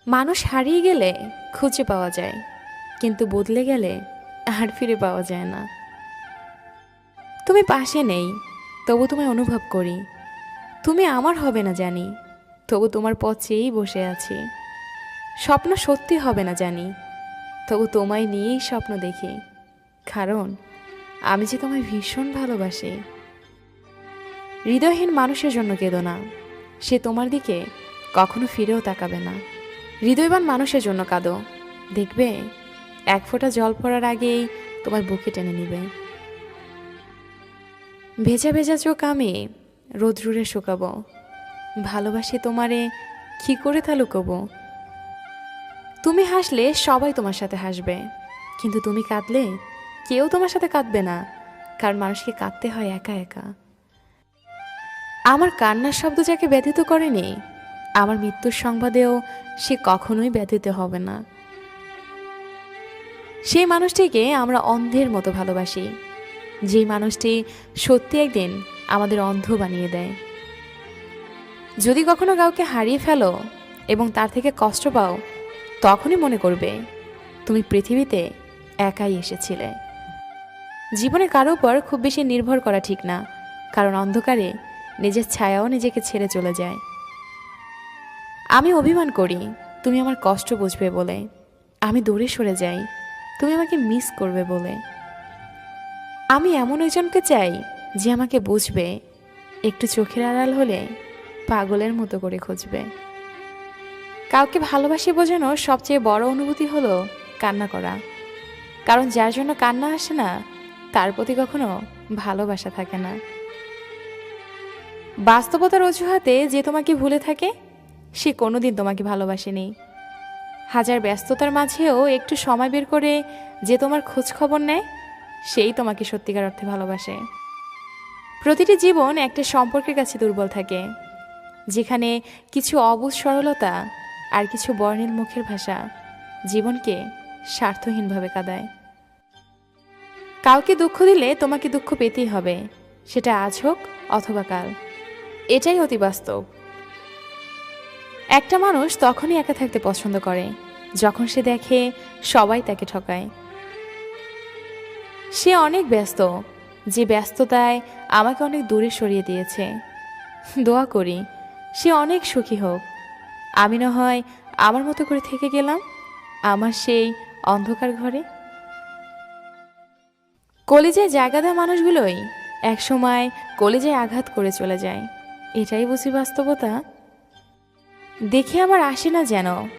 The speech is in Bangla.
মানুষ হারিয়ে গেলে খুঁজে পাওয়া যায়, কিন্তু বদলে গেলে আর ফিরে পাওয়া যায় না। তুমি পাশে নেই, তবু তোমায় অনুভব করি। তুমি আমার হবে না জানি, তবু তোমার পথ চেয়েই বসে আছি। স্বপ্ন সত্যি হবে না জানি, তবু তোমায় নিয়েই স্বপ্ন দেখি। কারণ আমি যে তোমায় ভীষণ ভালোবাসি। হৃদয়হীন মানুষের জন্য কেঁদো না, সে তোমার দিকে কখনো ফিরেও তাকাবে না। হৃদয়বান মানুষের জন্য কাঁদো, দেখবে এক ফোঁটা জল পড়ার আগেই তোমার বুকে টেনে নিবে। ভেজা ভেজা চোখ আমি রোদ্রুরে শুকাবো, ভালোবাসি তোমারে কি করে তা লুকোবো। তুমি হাসলে সবাই তোমার সাথে হাসবে, কিন্তু তুমি কাঁদলে কেউ তোমার সাথে কাঁদবে না, কারণ মানুষকে কাঁদতে হয় একা একা। আমার কান্নার শব্দ যাকে ব্যথিত করেনি, আমার মৃত্যুর সংবাদেও সে কখনোই ব্যথিত হবে না। সেই মানুষটিকে আমরা অন্ধের মতো ভালোবাসি, যেই মানুষটি সত্যি একদিন আমাদের অন্ধ বানিয়ে দেয়। যদি কখনো কাউকে হারিয়ে ফেলো এবং তার থেকে কষ্ট পাও, তখনই মনে করবে তুমি পৃথিবীতে একাই এসেছিলে। জীবনে কারো উপর খুব বেশি নির্ভর করা ঠিক না, কারণ অন্ধকারে নিজের ছায়াও নিজেকে ছেড়ে চলে যায়। আমি অভিমান করি তুমি আমার কষ্ট বুঝবে বলে, আমি দূরে সরে যাই তুমি আমাকে মিস করবে বলে। আমি এমন একজনকে চাই যে আমাকে বুঝবে, একটু চোখের আড়াল হলে পাগলের মতো করে খুঁজবে। কাউকে ভালোবাসি বোঝানোর সবচেয়ে বড় অনুভূতি হলো কান্না করা, কারণ যার জন্য কান্না আসে না তার প্রতি কখনো ভালোবাসা থাকে না। বাস্তবতার অজুহাতে যে তোমাকে ভুলে থাকে, সে কোনোদিন তোমাকে ভালোবাসেনি। হাজার ব্যস্ততার মাঝেও একটু সময় বের করে যে তোমার খোঁজ খবর নেয়, সেই তোমাকে সত্যিকার অর্থে ভালোবাসে। প্রতিটি জীবন একটা সম্পর্কের কাছে দুর্বল থাকে, যেখানে কিছু অবুঝ সরলতা আর কিছু বর্ণিল মুখের ভাষা জীবনকে স্বার্থহীনভাবে কাঁদায়। কাউকে দুঃখ দিলে তোমাকে দুঃখ পেতেই হবে, সেটা আজ হোক অথবা কাল। এটাই অতি বাস্তব। একটা মানুষ তখনই একা থাকতে পছন্দ করে যখন সে দেখে সবাই তাকে ঠকায়। সে অনেক ব্যস্ত, যে ব্যস্ততায় আমাকে অনেক দূরে সরিয়ে দিয়েছে। দোয়া করি সে অনেক সুখী হোক, আমি না হয় আমার মতো করে থেকে গেলাম আমার সেই অন্ধকার ঘরে। কলিজায় জায়গা দেওয়া মানুষগুলোই একসময় কলিজায় আঘাত করে চলে যায়, এটাই বুঝি বাস্তবতা। দেখে আমার আসে না যেন